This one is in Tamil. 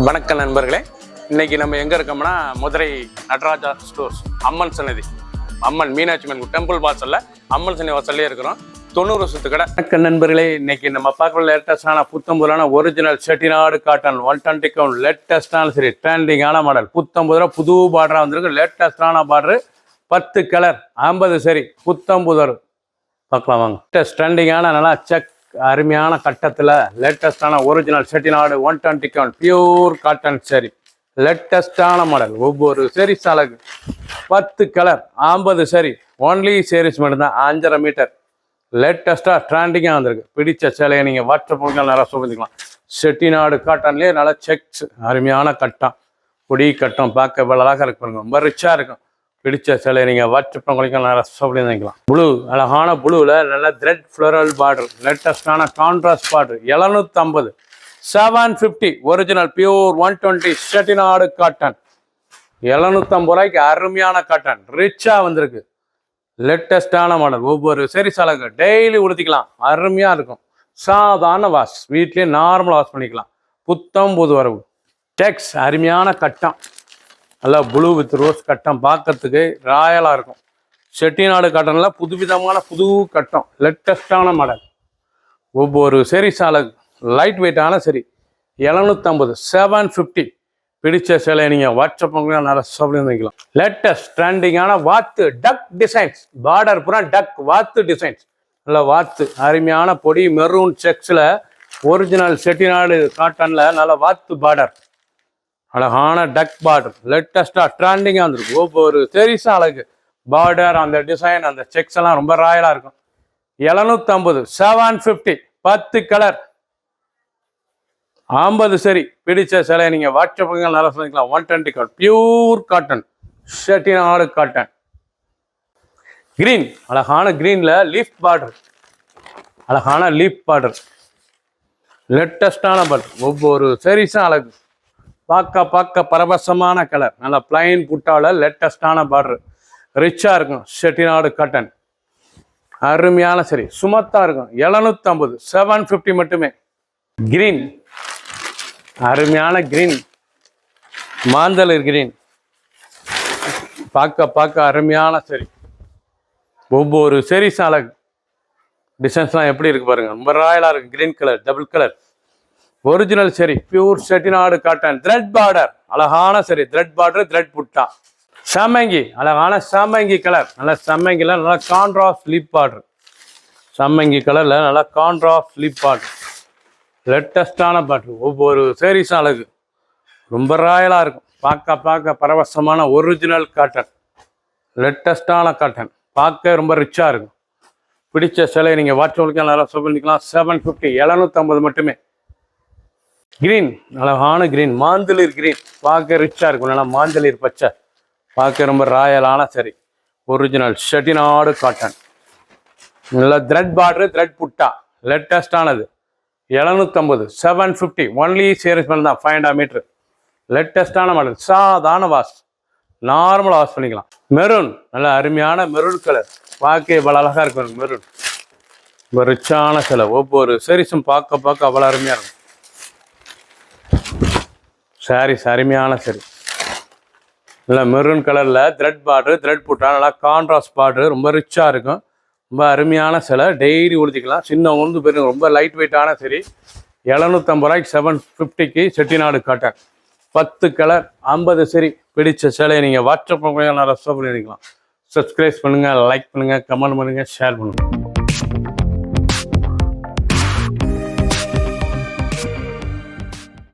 வணக்கம் நண்பர்களே, இன்னைக்கு நம்ம எங்க இருக்கோம்னா மதுரை நடராஜா ஸ்டோர்ஸ் அம்மன் சன்னதி, அம்மன் மீனாட்சி அம்மன் டெம்பிள் வாசல்ல அம்மன் சன்னதி வாசல்லே இருக்கிறோம். 90 வருஷத்து கடை. வணக்கம் நண்பர்களே, இன்னைக்கு நம்ம பார்க்குற லேட்டஸ்டான புத்தம்புதான ஒரிஜினல் செட்டிநாடு காட்டன் 120 கவுண்ட் லேட்டஸ்டான சரி ட்ரெண்டிங்கான மாடல். புத்தம்புதா புது பார்டரா வந்திருக்கு. லேட்டஸ்டான பார்டரு 10 கலர் 50 சரி புத்தம்புதர் பார்க்கலாம் வாங்க. ட்ரெண்டிங்கான நல்லா செக் அருமையான கட்டத்தில் லேட்டஸ்டான original Chettinad 120 count pure cotton sari லேட்டஸ்டான மாடல். ஒவ்வொரு சேரீஸ் அழகு 10 கலர் 50 சரி ஒன்லி சேரீஸ் மட்டும்தான். 5.5 மீட்டர் லேட்டஸ்டாக ட்ரெண்டிங்காக வந்திருக்கு. பிடிச்ச சேலையை நீங்கள் வாட்ஸ்அப் மூலம் நல்லா சொல்லிக்கலாம். செட்டிநாடு காட்டன்லேயே நல்லா செக்ஸ் அருமையான கட்டம், பொடி கட்டம் பார்க்க அழகாக இருக்கு. ரொம்ப ரிச்சாக இருக்கும். பிடிச்ச சிலை நீங்கள் வாட்ஸ்அப் குளிக்கலாம், நல்லா சொல்லிக்கலாம். ப்ளூ அழகான ப்ளூவில் நல்ல த்ரெட் ஃப்ளோரல் பார்டர், லேட்டஸ்டான contrast border. 750 750 original pure 120 Chettinad cotton. 750 ரூபாய்க்கு அருமையான காட்டன் ரிச்சாக வந்திருக்கு. லேட்டஸ்டான மாடல். ஒவ்வொரு சரி சலகு டெய்லி உடுத்திக்கலாம், அருமையாக இருக்கும். சாதாரண வாஷ், வீட்லேயே நார்மல் வாஷ் பண்ணிக்கலாம். புத்தம் புது வரவு டெக்ஸ் அருமையான கட்டம், நல்லா ப்ளூ வித் ரோஸ் கட்டம் பார்க்கறதுக்கு ராயலாக இருக்கும். செட்டிநாடு காட்டனில் புதுவிதமான புது கட்டம், லேட்டஸ்டான மாடல். ஒவ்வொரு சரி சாலகு லைட் வெயிட்டான சரி 750 750 பிடிச்ச சிலை நீங்கள் வாட்ஸ்அப் நல்லா சொல்லிக்கலாம். லேட்டஸ்ட் ட்ரெண்டிங்கான வாத்து டக் டிசைன்ஸ், பார்டர் பூரா டக் வாத்து டிசைன்ஸ், நல்லா வாத்து அருமையான பொடி மெரூன் செக்ஸில் ஒரிஜினல் செட்டிநாடு காட்டனில் நல்லா வாத்து பார்டர், அழகான டக் பார்டர் லேட்டஸ்டாக ட்ரெண்டிங்காக வந்துருக்கு. ஒவ்வொரு சேரீஸும் அழகு. பார்டர் அந்த டிசைன் அந்த செக்ஸ் எல்லாம் ரொம்ப ராயலாக இருக்கும். 750 750 10 கலர் 50 சரி பிடிச்ச சிலை நீங்கள் வாட்ஸ்அப் நல்லா சொல்லிக்கலாம். 120 count pure cotton Chettinad cotton. Green அழகான கிரீனில் லீஃப் பார்டர், அழகான லீஃப் பார்டர் லேட்டஸ்டான பார்டர். ஒவ்வொரு சேரீஸும் அழகு. பார்க்க பரவசமான கலர், நல்லா பிளைன் புட்டாவில் லேட்டஸ்டான பார்டர் ரிச்சாக இருக்கும். செட்டிநாடு காட்டன் அருமையான சரி சுமத்தா இருக்கும். 750 750 மட்டுமே. கிரீன் அருமையான கிரீன், மாந்தளிர் கிரீன் பார்க்க அருமையான சரி. ஒவ்வொரு சேரீஸ் அழகு. டிசைன்ஸ்லாம் எப்படி இருக்கு பாருங்க, ரொம்ப ராயலாக இருக்கு. Green colour double colour original sari pure Chettinad cotton. Thread border அழகான சரி த்ரெட் பார்டர் த்ரெட் புட்டா. சம்மங்கி அழகான சம்மங்கி கலர், நல்லா சம்மங்கில நல்லா கான்ட்ராஸ்ட் ஸ்லீப் பார்டர். சம்மங்கி கலர்ல நல்லா கான்ட்ராஸ்ட் ஸ்லீப் பார்டர் லேட்டஸ்டான பார்டர். ஒவ்வொரு சேரீஸும் அழகு, ரொம்ப ராயலாக இருக்கும். பார்க்க பரவசமான ஒரிஜினல் காட்டன் லேட்டஸ்டான காட்டன் பார்க்க ரொம்ப ரிச்சாக இருக்கும். பிடிச்ச சிலை நீங்கள் வாட்ஸ்அப் நல்லா சொல்லிக்கலாம். 750 750 மட்டுமே. கிரீன் அழகான கிரீன், மாந்தளிர் கிரீன் பார்க்க ரிச்சாக இருக்கும். நல்லா மாந்தளிர் பச்சை பார்க்க ரொம்ப ராயலான சரி ஒரிஜினல் செட்டிநாடு காட்டன். நல்லா த்ரெட் பார்டரு த்ரெட் புட்டா லேட்டஸ்டானது. 750 750 ஒன்லி சேரீஸ் மேலே தான். 5.5 மீட்டர் லேட்டஸ்டான மாடல். சாதாரண வாஷ், நார்மல் வாஷ் பண்ணிக்கலாம். மெரூன் நல்ல அருமையான மெரூன் கலர் பார்க்க இவ்வளோ அழகாக இருக்கும். மெரூன் ரொம்ப ரிச்சான சிலை. ஒவ்வொரு சேரீஸும் பார்க்க அவ்வளோ அருமையாக இருக்கும். சாரீஸ் அருமையான சரி நல்லா மெரூன் கலரில் த்ரெட் பார்டர் த்ரெட் புட்டா நல்லா கான்ட்ராஸ்ட் பார்டர் ரொம்ப ரிச்சாக இருக்கும். ரொம்ப அருமையான சிலை டெய்லி உடுத்திக்கலாம். சின்ன ஒன்று பெரும் ரொம்ப லைட் வெயிட்டான சரி 750 ரூபாய்க்கு 750க்கு செட்டிநாடு காட்டன். 10 கலர் 50 சரி பிடிச்ச சிலையை நீங்கள் வாட்ஸ்அப் நல்லா ரெஸ்ட் பண்ணிக்கலாம். சப்ஸ்கிரைப் பண்ணுங்கள், லைக் பண்ணுங்கள், கமெண்ட் பண்ணுங்கள், ஷேர் பண்ணுங்கள்.